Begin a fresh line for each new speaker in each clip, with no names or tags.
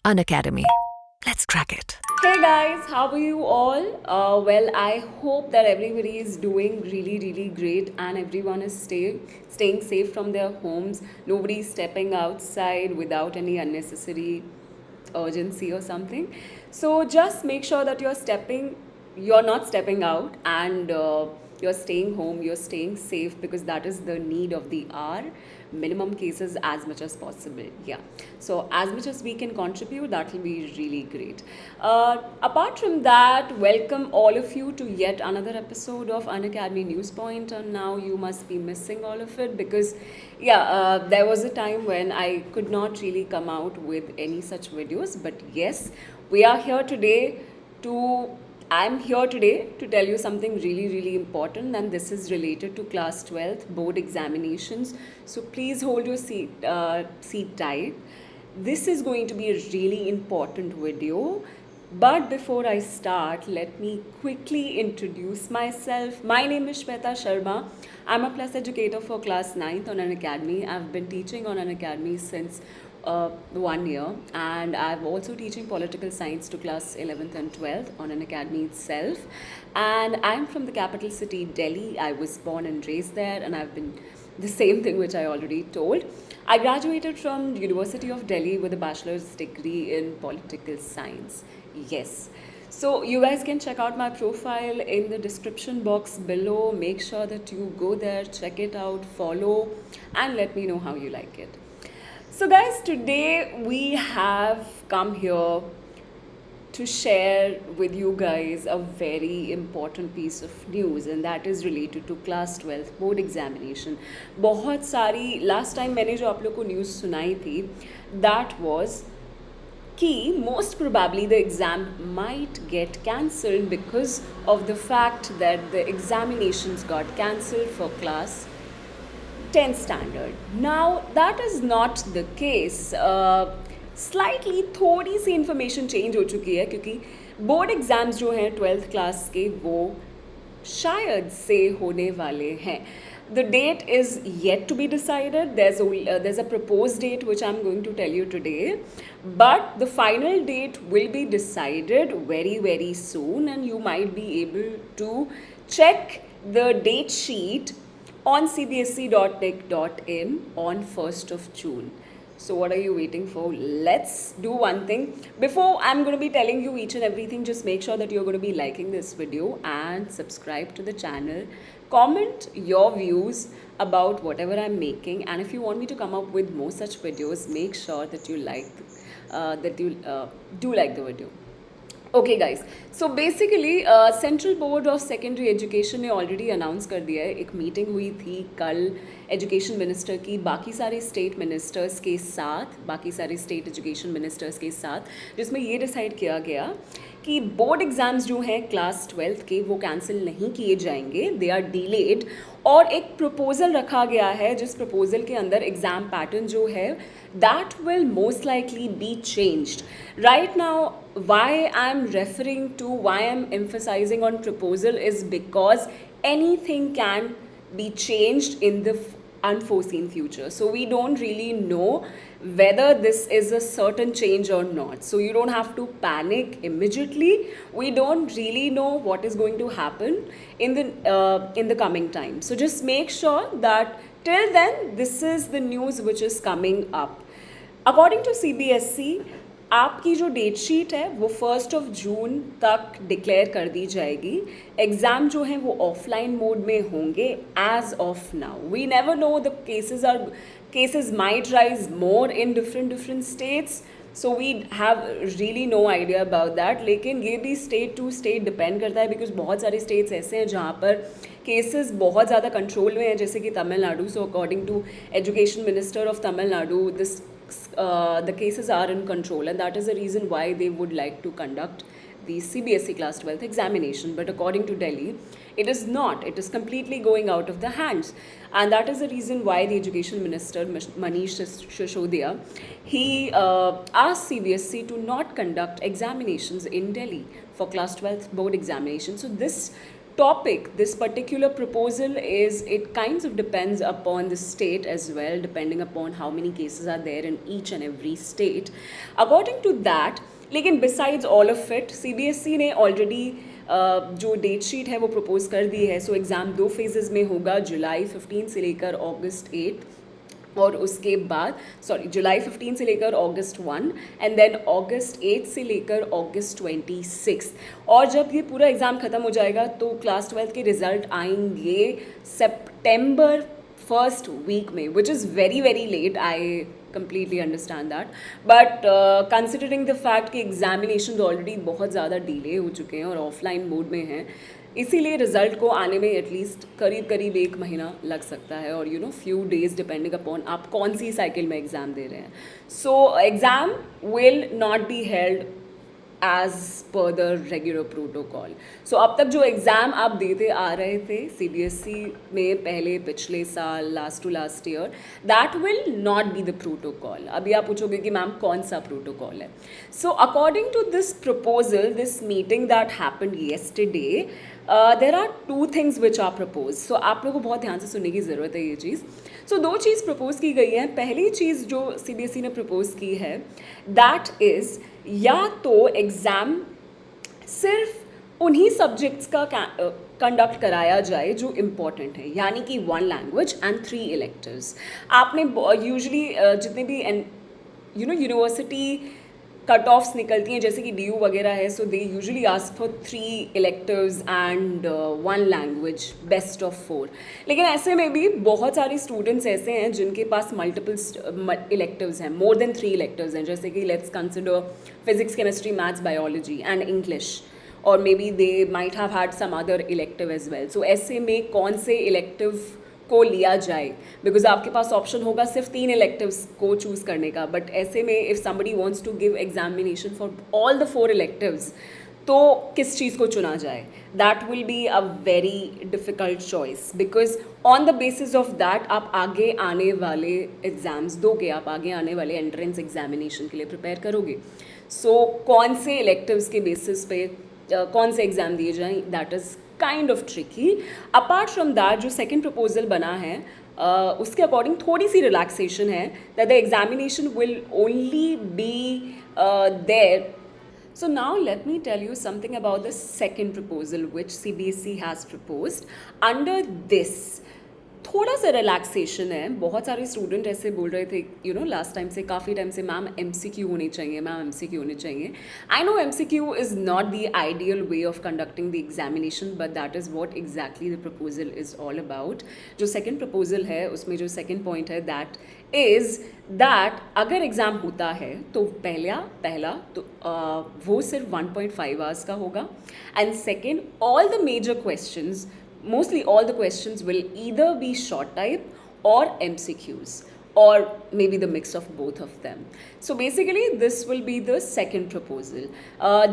Unacademy. Let's crack it.
Hey guys, how are you all? Well, I hope that everybody is doing really great and everyone is staying safe from their homes. Nobody is stepping outside without any unnecessary urgency or something. So just make sure that you're not stepping out, and you're staying home, you're staying safe, because that is the need of the hour. Minimum cases as much as possible. Yeah. So as much as we can contribute, that will be really great. Apart from that, welcome all of you to yet another episode of Unacademy News Point. And now you must be missing all of it because, yeah, there was a time when I could not really come out with any such videos. But yes, we are here today to I'm here today to tell you something really important, and this is related to class 12th board examinations. So please hold your seat tight. This is going to be a really important video. But before I start, let me quickly introduce myself. My name is Shweta Sharma. I'm a plus educator for class 9th on Unacademy. I've been teaching on Unacademy since 1 year, and I'm also teaching political science to class 11th and 12th on Unacademy itself. And I'm from the capital city, Delhi. I was born and raised there, and I've been the same thing which I already told. I graduated from University of Delhi with a bachelor's degree in political science. Yes. So you guys can check out my profile in the description box below. Make sure that you go there, check it out, follow, and let me know how you like it. So guys, today we have come here to share with you guys a very important piece of news, and that is related to class 12th board examination. बहुत सारी last time मैंने जो आप लोग को news सुनाई थी, that was कि most probably the exam might get cancelled because of the fact that the examinations got cancelled for class 10th standard. Now that is not the case. Slightly थोड़ी सी information change हो चुकी है, क्योंकि board exams जो हैं 12th class के वो शायद से होने वाले हैं. The date is yet to be decided. There's a proposed date which I'm going to tell you today, but the final date will be decided very soon, and you might be able to check the date sheet on cbse.nic.in on 1st of June. So what are you waiting for? Let's do one thing. Before I'm going to be telling you each and everything, just make sure that you're going to be liking this video and subscribe to the channel. Comment your views about whatever I'm making, and if you want me to come up with more such videos, make sure that you do like the video. Okay guys, so basically central board of secondary education ने already announce कर दिया है. एक meeting हुई थी कल education minister की बाकी सारे स्टेट मिनिस्टर्स के साथ, बाकी सारे स्टेट एजुकेशन मिनिस्टर्स के साथ, जिसमें ये डिसाइड किया गया कि बोर्ड एग्ज़ाम्स जो हैं क्लास 12th के वो कैंसिल नहीं किए जाएंगे, दे आर डिलेड. और एक प्रपोज़ल रखा गया है जिस प्रपोज़ल के अंदर एग्ज़ाम पैटर्न जो है that will most likely be changed. Right now, why I'm emphasizing on proposal is because anything can be changed in the unforeseen future. So we don't really know whether this is a certain change or not. So you don't have to panic immediately. We don't really know what is going to happen in the coming time. So just make sure that till then, this is the news which is coming up. According to CBSE, आपकी जो date sheet है वो 1st of June तक declare कर दी जाएगी. Exam जो हैं वो ऑफलाइन मोड में होंगे as of now. We never know, the cases might rise more in different states, so we have really no idea about that. लेकिन ये भी स्टेट टू स्टेट डिपेंड करता है, बिकॉज बहुत सारे स्टेट्स ऐसे हैं जहाँ पर केसेस बहुत ज़्यादा कंट्रोल में हैं, जैसे कि तमिलनाडु. सो according to education minister of Tamil Nadu, the cases are in control, and that is the reason why they would like to conduct the CBSE class 12th examination. But according to Delhi, it is not. It is completely going out of the hands, and that is the reason why the education minister Manish Sisodia, he asked CBSE to not conduct examinations in Delhi for class 12th board examination. So this topic, this particular proposal is, it kinds of depends upon the state as well, depending upon how many cases are there in each and every state. According to that, लेकिन besides all of it, CBSE ने already जो date sheet है वो propose कर दी है. सो exam 2 phases में होगा, जुलाई 15 से लेकर अगस्त 8, और उसके बाद जुलाई 15 से लेकर अगस्त 1, एंड देन अगस्त 8 से लेकर अगस्त 26. और जब ये पूरा एग्ज़ाम ख़त्म हो जाएगा तो क्लास 12 के रिज़ल्ट आएंगे सितंबर फर्स्ट वीक में, which is very very late. I completely understand that, but considering the fact कि एग्जामिनेशन ऑलरेडी बहुत ज़्यादा डिले हो चुके हैं और ऑफलाइन मोड में हैं, इसीलिए रिज़ल्ट को आने में एटलीस्ट करीब करीब 1 महीना लग सकता है, और फ्यू डेज डिपेंडिंग अपॉन आप कौन सी साइकिल में एग्ज़ाम दे रहे हैं. So exam will not be held as per the regular protocol. So अब तक जो एग्ज़ाम आप देते आ रहे थे CBSE में पहले पिछले साल, last to last year, that will not be the protocol. अभी आप पूछोगे कि मैम कौन सा प्रोटोकॉल है. So according to this proposal, this meeting that happened yesterday, there are 2 things which are propose. So आप लोगों को बहुत ध्यान से सुनने की ज़रूरत है ये चीज़. सो 2 चीज़ प्रपोज की गई है. पहली चीज़ जो CBSE ने प्रपोज की है, दैट इज़ या तो एग्ज़ाम सिर्फ उन्हीं सब्जेक्ट्स का कंडक्ट कराया जाए जो इम्पॉर्टेंट है, यानी कि 1 लैंग्वेज एंड 3 इलेक्टिव्स. आपने यूजुअली जितने भी यूनिवर्सिटी कट ऑफ्स निकलती हैं, जैसे कि DU वगैरह है, so they usually ask for 3 electives and 1 language, best of 4. लेकिन ऐसे में भी बहुत सारे स्टूडेंट्स ऐसे हैं जिनके पास मल्टीपल इलेक्टिव्स हैं, मोर देन 3 इलेक्टिव्स हैं, जैसे कि let's consider physics, chemistry, maths, biology and English, और may be they might have had some other elective as well. So ऐसे में कौन से इलेक्टिव को लिया जाए, बिकॉज आपके पास ऑप्शन होगा सिर्फ 3 इलेक्टिव्स को चूज़ करने का. बट ऐसे में if somebody wants to give examination for all the 4 electives, तो किस चीज़ को चुना जाए? That will be a very difficult choice, because on the basis of that आप आगे आने वाले एग्ज़ाम्स दोगे, आप आगे आने वाले एंट्रेंस एग्जामिनेशन के लिए प्रिपेयर करोगे. सो कौन से इलेक्टिव्स के बेसिस पे कौन से एग्ज़ाम दिए जाएँ, that is kind of tricky. Apart from that, जो सेकेंड प्रपोजल बना है उसके अकॉर्डिंग थोड़ी सी रिलैक्सेशन है, that the examination will only be there. So now let me tell you something about the second proposal which CBSE has proposed. Under this, थोड़ा सा relaxation है. बहुत सारे स्टूडेंट ऐसे बोल रहे थे लास्ट टाइम से, काफ़ी टाइम से, मैम MCQ होने चाहिए, मैम MCQ होने चाहिए. I know MCQ is not the ideal way of conducting the examination, but that is what exactly the proposal is all about. जो सेकेंड प्रपोजल है उसमें जो सेकेंड पॉइंट है, दैट इज़ दैट अगर exam होता है तो पहला तो वो सिर्फ 1.5 आवर्स का होगा, and second, all the major questions, mostly all the questions will either be short type or MCQs, or maybe the mix of both of them. So basically this will be the second proposal.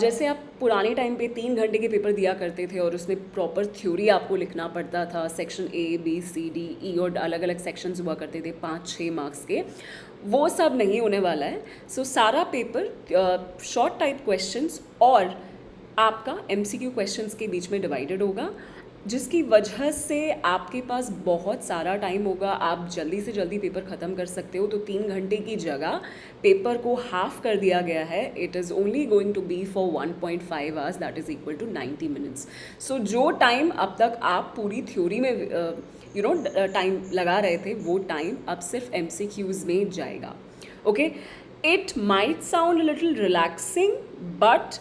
जैसे आप पुराने time पे 3 घंटे के paper दिया करते थे और उसमें प्रॉपर थ्योरी आपको लिखना पड़ता था, section A, B, C, D, E और अलग अलग सेक्शंस हुआ करते थे 5-6 मार्क्स के, वो सब नहीं होने वाला है. सो सारा पेपर शॉर्ट टाइप क्वेश्चंस और आपका MCQ क्वेश्चंस के बीच में डिवाइडेड होगा, जिसकी वजह से आपके पास बहुत सारा टाइम होगा, आप जल्दी से जल्दी पेपर ख़त्म कर सकते हो. तो 3 घंटे की जगह पेपर को हाफ कर दिया गया है. It is only going to be for 1.5 hours, that is equal to 90 minutes. So जो टाइम अब तक आप पूरी थ्योरी में टाइम लगा रहे थे, वो टाइम अब सिर्फ MCQs में जाएगा. Okay, it might sound a little relaxing, but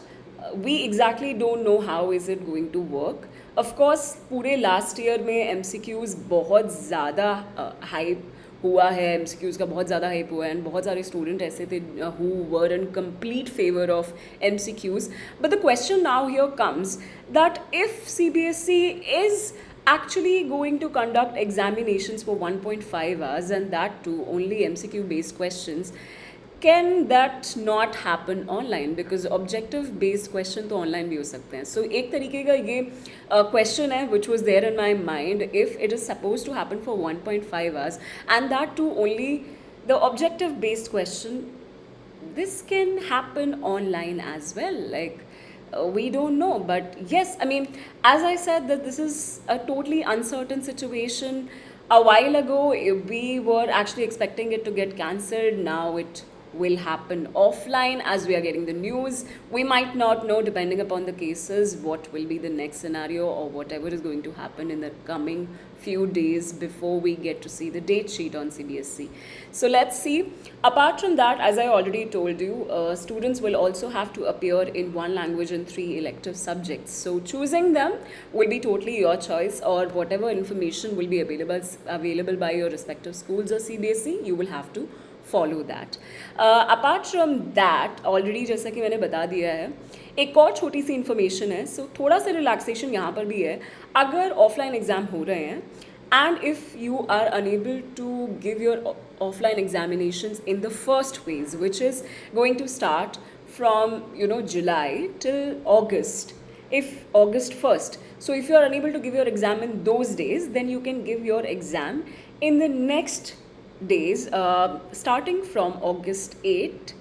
we exactly don't know how is it going to work. Of course पूरे लास्ट ईयर में MCQs बहुत ज़्यादा हाइप हुआ है, MCQs का बहुत ज़्यादा हाइप हुआ है, एंड बहुत सारे स्टूडेंट ऐसे थे who were in complete favour of MCQs. But the question now here comes that if CBSE is actually going to conduct examinations for 1.5 hours, and that too only MCQ based questions, can that not happen online? Because objective based question तो online भी हो सकते हैं. So एक तरीके का ये question है which was there in my mind, if it is supposed to happen for 1.5 hours and that too only the objective based question, this can happen online as well. Like we don't know. But yes, I mean, as I said, that this is a totally uncertain situation. A while ago, we were actually expecting it to get cancelled. Now it will happen offline as we are getting the news. We might not know, depending upon the cases, what will be the next scenario or whatever is going to happen in the coming few days before we get to see the date sheet on CBSE. So let's see. Apart from that, as I already told you, students will also have to appear in one language and 3 elective subjects. So choosing them will be totally your choice, or whatever information will be available by your respective schools or CBSE, you will have to follow that. Apart from that, already जैसा कि मैंने बता दिया है, एक और छोटी सी information है. सो थोड़ा सा रिलैक्सेशन यहाँ पर भी है. अगर ऑफलाइन एग्ज़ाम हो रहे हैं and if you are unable to give your offline examinations in the first phase, which is going to start from July till August, if August 1st, so if you are unable to give your exam in those days, then you can give your exam in the next days, starting from August 8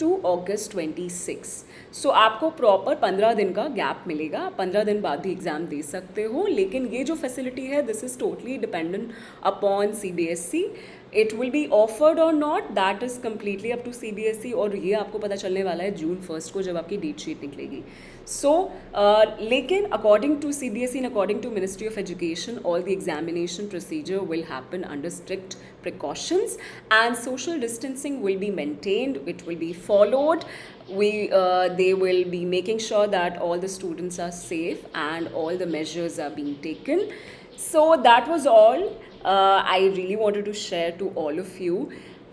to August 26. सो आपको proper 15 दिन का gap मिलेगा. 15 दिन बाद भी exam दे सकते हो. लेकिन ये जो फैसिलिटी है, this is totally dependent upon CBSE. It will be offered और not, that is completely up to CBSE. और ये आपको पता चलने वाला है June 1st को, जब आपकी डेट शीट निकलेगी. सो लेकिन according to CBSE and according to Ministry of Education, all the examination procedure will happen under strict precautions and social distancing will be maintained. It will be followed. They will be making sure that all the students are safe and all the measures are being taken. So that was all I really wanted to share to all of you.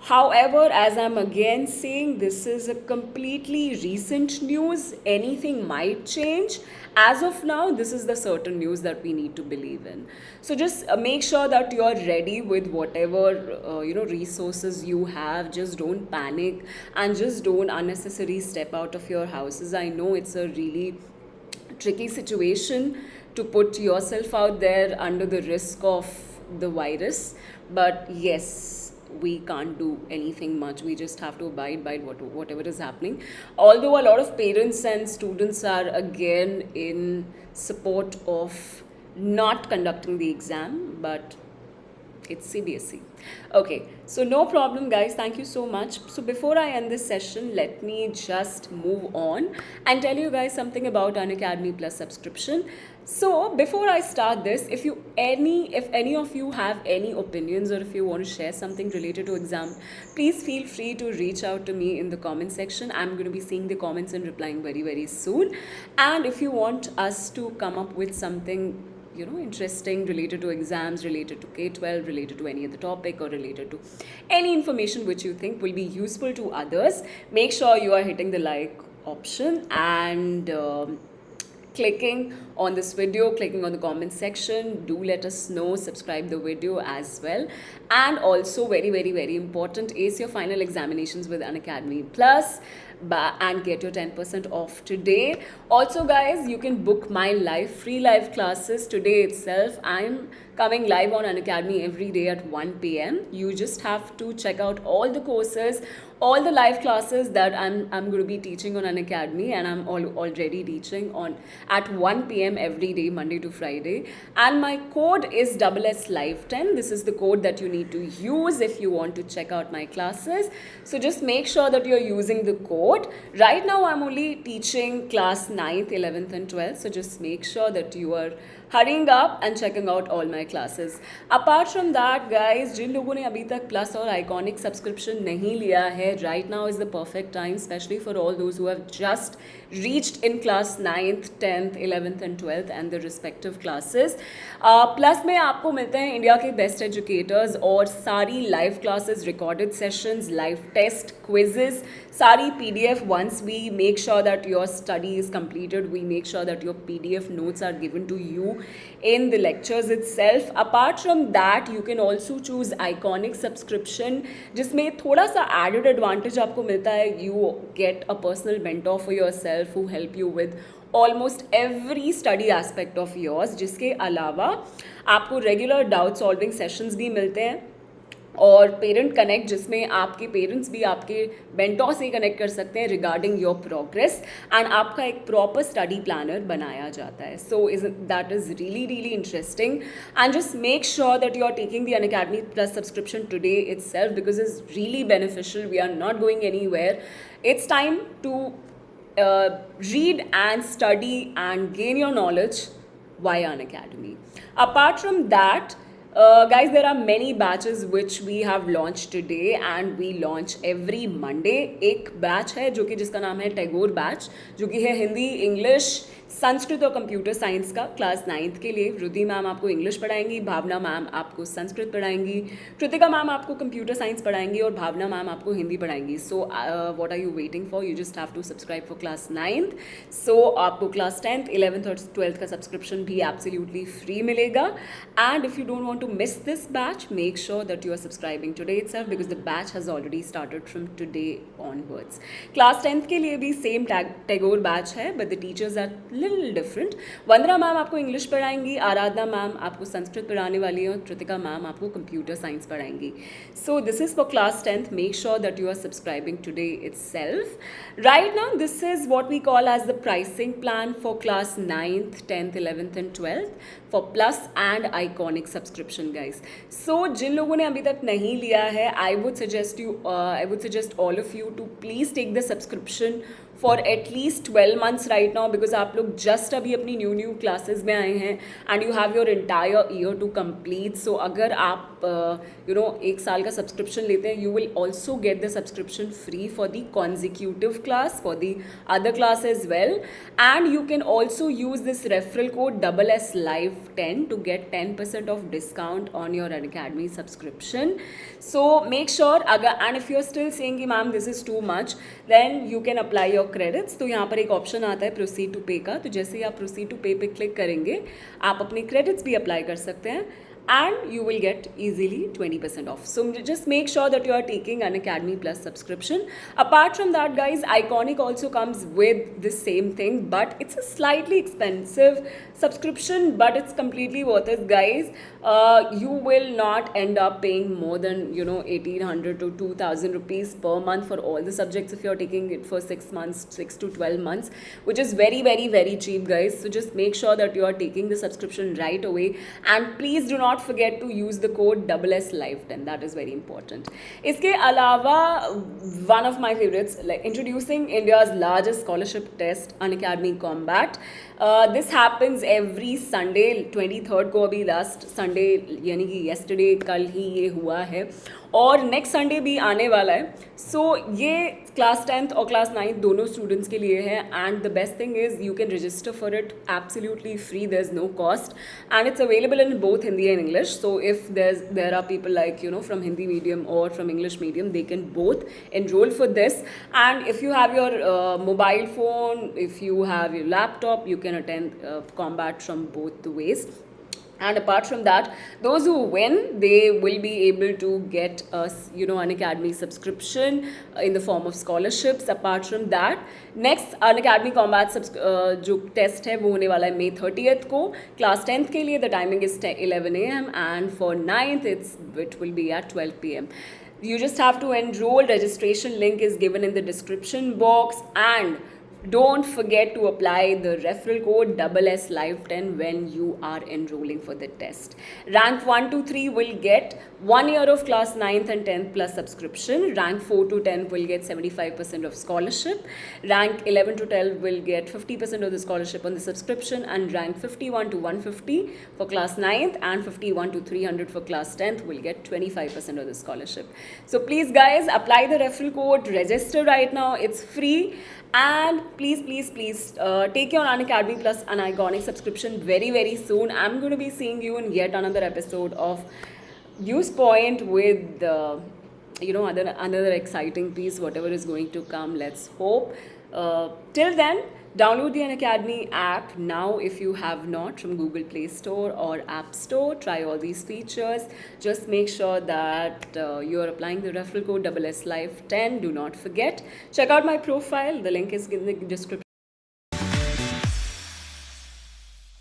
However, as I'm again saying, this is a completely recent news. Anything might change. As of now, this is the certain news that we need to believe in. So just make sure that you are ready with whatever resources you have. Just don't panic and just don't unnecessarily step out of your houses. I know it's a really tricky situation to put yourself out there under the risk of the virus, but yes, we can't do anything much. We just have to abide by whatever is happening. Although a lot of parents and students are again in support of not conducting the exam, but it's CBSE. Okay, so no problem guys, thank you so much. So before I end this session, let me just move on and tell you guys something about Unacademy Plus subscription. So before I start this, if any of you have any opinions, or if you want to share something related to exam, please feel free to reach out to me in the comment section. I'm going to be seeing the comments and replying very, very soon. And if you want us to come up with something interesting related to exams, related to K-12, related to any other topic, or related to any information which you think will be useful to others, make sure you are hitting the like option and clicking on this video, clicking on the comment section. Do let us know, subscribe the video as well. And also very, very, very important, ace your final examinations with Unacademy Plus and get your 10% off today. Also guys, you can book my free live classes today itself. I'm coming live on Unacademy every day at 1 p.m. You just have to check out all the courses, all the live classes that I'm going to be teaching on Unacademy, and I'm already teaching at 1 p.m. every day, Monday to Friday. And my code is SSLive10. This is the code that you need to use if you want to check out my classes. So just make sure that you're using the code. Right now I'm only teaching class 9th, 11th and 12th. So just make sure that you are hurrying up and checking out all my classes. Apart from that guys, जिन लोगों ने अभी तक Plus और Iconic subscription नहीं लिया है, right now is the perfect time, especially for all those who have just reached in class 9th, 10th, 11th and 12th and the respective classes. Plus में आपको मिलते हैं इंडिया के बेस्ट एजुकेटर्स और सारी live classes, recorded sessions, live test, quizzes, सारी PDF. Once we make sure that your study is completed, we make sure that your PDF notes are given to you in the lectures itself. Apart from that, you can also choose Iconic subscription, जिसमें थोड़ा सा added advantage आपको मिलता है. You get a personal mentor for yourself who help you with almost every study aspect of yours. जिसके अलावा आपको regular doubt solving sessions भी मिलते हैं. और पेरेंट कनेक्ट, जिसमें आपके पेरेंट्स भी आपके मेंटोर से कनेक्ट कर सकते हैं रिगार्डिंग योर प्रोग्रेस, एंड आपका एक प्रॉपर स्टडी प्लानर बनाया जाता है. So that is really really interesting, and just make sure that you are taking the Unacademy plus subscription today itself because it's really beneficial. We are not going anywhere. It's time to read and study and gain your knowledge via Unacademy. Apart from that, guys, there are many batches which we have launched today, and we launch every Monday. एक batch है जो कि जिसका नाम है Tagore batch, जो कि है हिंदी, इंग्लिश, संस्कृत और कंप्यूटर साइंस का क्लास 9th के लिए. रुधि मैम आपको इंग्लिश पढ़ाएंगी, भावना मैम आपको संस्कृत पढ़ाएंगी, कृतिका मैम आपको कंप्यूटर साइंस पढ़ाएंगी और भावना मैम आपको हिंदी पढ़ाएंगी. So what are you waiting for? You just have to subscribe for class 9th. So आपको क्लास 10th, 11th और 12th का सब्सक्रिप्शन भी एब्सोल्युटली फ्री मिलेगा. And if you don't want to miss this batch, make sure that you are subscribing today itself because the batch has already started from today onwards. Class 10th के लिए भी same Tagore batch है, but the teachers are little different. Vandana ma'am आपको English पढ़ाएंगी, Aradhana ma'am आपको संस्कृत पढ़ाने वाली है और कृतिका मैम आपको कंप्यूटर साइंस पढ़ाएंगी. So this is for class 10th. Make sure that you are subscribing today itself. Right now, this is what we call as the pricing plan for class 9th, 10th, 11th and 12th for plus and iconic subscription. Guys, so जिन लोगों ने अभी तक नहीं लिया है, I would suggest all of you to please take the subscription for at least 12 months right now, because आप लोग just अभी अपनी न्यू क्लासेस में आए हैं and you have your entire year to complete. So अगर आप एक साल का सब्सक्रिप्शन लेते हैं, you will also get the subscription free for the consecutive class, for the other class as well, and you can also use this referral code SSLive10 to get 10% of discount on your Unacademy subscription. So make sure, and if you're still saying कि ma'am this is too much, then you can apply your credits. तो यहाँ पर एक option आता है proceed to पे का, तो जैसे ही आप प्रोसीड टू पे पे क्लिक करेंगे, आप अपने क्रेडिट्स भी अप्लाई कर सकते हैं and you will get easily 20% off. So just make sure that you are taking Unacademy Plus subscription. Apart from that, guys, Iconic also comes with the same thing, but it's a slightly expensive subscription, but it's completely worth it, guys. You will not end up paying more than 1,800 to 2,000 rupees per month for all the subjects if you're taking it for 6 months, 6 to 12 months, which is very very very cheap, guys. So just make sure that you are taking the subscription right away, and please do not forget to use the code SSLive10. That is very important. इसके अलावा one of my favorites, like introducing India's largest scholarship test, Unacademy Combat. This happens every Sunday. 23rd को अभी last Sunday यानी कि yesterday कल ही ये हुआ है, और नेक्स्ट संडे भी आने वाला है. सो ये क्लास 10th और क्लास 9th दोनों स्टूडेंट्स के लिए है, and the best thing is you can register for it absolutely free. There is no cost, and it's available in both Hindi and English. So if there are people like from Hindi medium और from English medium, they can both enroll for this. And if you have your mobile phone, if you have your laptop, you can attend combat from both the ways. And apart from that, those who win, they will be able to get Unacademy subscription in the form of scholarships. Apart from that, next Unacademy Combat जो test है वो होने वाला है May 30th को. Class 10th के लिए the timing is 11 AM, and for 9th it will be at 12 PM. You just have to enroll. Registration link is given in the description box, and don't forget to apply the referral code SSLive10 when you are enrolling for the test. Rank 1 to 3 will get 1 year of class 9th and 10th plus subscription. Rank 4 to 10 will get 75% of scholarship. Rank 11 to 12 will get 50% of the scholarship on the subscription, and rank 51 to 150 for class 9th and 51 to 300 for class 10th will get 25% of the scholarship. So please, guys, apply the referral code, register right now. It's free. And please take your Unacademy Plus and Iconic subscription very very soon. I'm going to be seeing you in yet another episode of Use Point with another exciting piece, whatever is going to come. Let's hope. Till then, download the Unacademy app now if you have not, from Google Play Store or App Store. Try all these features. Just make sure that you are applying the referral code SSLive10. Do not forget. Check out my profile. The link is in the description.